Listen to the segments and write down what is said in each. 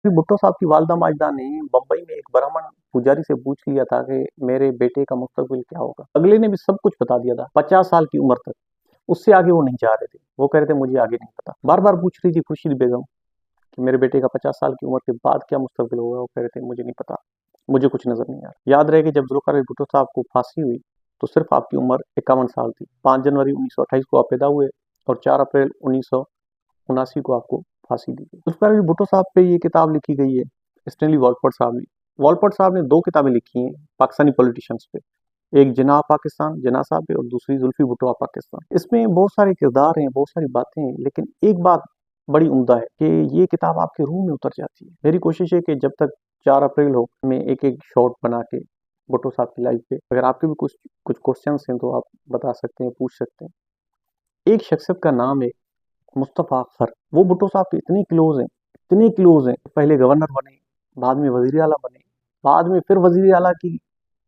भुट्टो साहब की वालदा माजदा ने बम्बई में एक ब्राह्मण पुजारी से पूछ लिया था कि मेरे बेटे का मुस्तकबिल क्या होगा। अगले ने भी सब कुछ बता दिया था, 50 साल की उम्र तक। उससे आगे वो नहीं जा रहे थे। वो कह रहे थे मुझे आगे नहीं पता। बार बार पूछ रही थी खुर्शीद बेगम कि मेरे बेटे का 50 साल की उम्र के बाद क्या मुस्तकबिल होगा। वो कह रहे थे मुझे नहीं पता, मुझे कुछ नजर नहीं आ रहा। याद रहे कि जब जुल्फिकार अली भुट्टो साहब को फांसी हुई तो सिर्फ आपकी उम्र 51 साल थी। 5 जनवरी 1928 को आप पैदा हुए और 4 अप्रैल 1979 को आपको फांसी दी गई। जुल्फिकार अली भुट्टो साहब पे ये किताब लिखी गई है स्टैनली वॉलपॉट साहब ने। वॉलपॉट साहब ने 2 किताबें लिखी हैं पाकिस्तानी पॉलिटिशियंस पे। एक जिन्ना पाकिस्तान जिन्ना साहब पे और दूसरी जुल्फी भुट्टो पाकिस्तान। इसमें बहुत सारे किरदार हैं, बहुत सारी बातें हैं, लेकिन एक बात बड़ी उम्दा है कि ये किताब आपके रूह में उतर जाती है। मेरी कोशिश है कि जब तक 4 अप्रैल हो मैं एक एक शॉर्ट बना के भुट्टो साहब की लाइफ पे, अगर आपके भी कुछ कुछ क्वेश्चंस हैं तो आप बता सकते हैं, पूछ सकते हैं। एक शख्सियत का नाम है मुस्तफ़ा अख्तर। वो भुट्टो साहब के इतने क्लोज हैं, इतने क्लोज हैं। पहले गवर्नर बने, बाद में वजीर आला बने, बाद में फिर वजीर आला की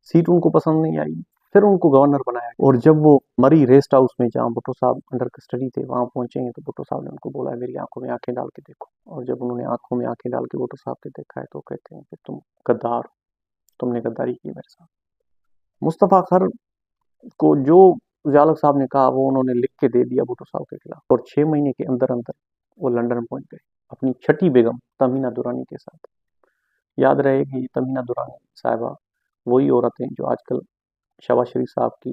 सीट उनको पसंद नहीं आई, फिर उनको गवर्नर बनाया। और जब वो मरी रेस्ट हाउस में जहाँ भुट्टो साहब अंडर कस्टडी थे, वहां पहुंचे हैं तो भुट्टो साहब ने उनको बोला मेरी आंखों में आंखें डाल के देखो। और जब उन्होंने आंखों में आंखें डाल के भुट्टो साहब के देखा है तो कहते हैं कि तुम गद्दार हो, तुमने गद्दारी की मेरे साथ। मुस्तफ़ा अख्तर को जो जालक साहब ने कहा वो उन्होंने लिख के दे दिया भुट्टो साहब के खिलाफ। और 6 महीने के अंदर अंदर वो लंदन पहुंच गए अपनी छठी बेगम तमीना दुरानी के साथ। याद रहे कि तमीना दुरानी साहिबा वही औरत हैं जो आजकल शहबाज शरीफ साहब की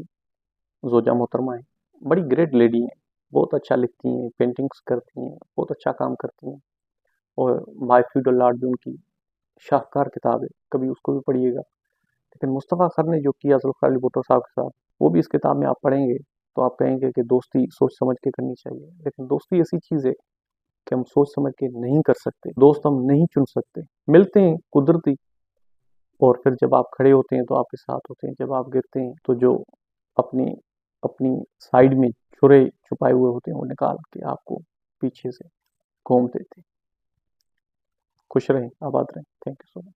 जोजा मोहतरमा है। बड़ी ग्रेट लेडी हैं, बहुत अच्छा लिखती हैं, पेंटिंग्स करती हैं, बहुत अच्छा काम करती हैं। और माय फ्यूडल लॉर्ड भी उनकी शाहकार किताब है, कभी उसको भी पढ़िएगा। लेकिन मुस्तफ़ा सर ने जो किया जुल्फ़िकार अली भुट्टो साहब के साथ, वो भी इस किताब में आप पढ़ेंगे तो आप कहेंगे कि दोस्ती सोच समझ के करनी चाहिए। लेकिन दोस्ती ऐसी चीज़ है कि हम सोच समझ के नहीं कर सकते, दोस्त हम नहीं चुन सकते। मिलते हैं कुदरती, और फिर जब आप खड़े होते हैं तो आपके साथ होते हैं, जब आप गिरते हैं तो जो अपनी अपनी साइड में छुरे छुपाए हुए होते हैं वो निकाल के आपको पीछे से घूम देते हैं। खुश रहें, आबाद रहें। Thank you so much.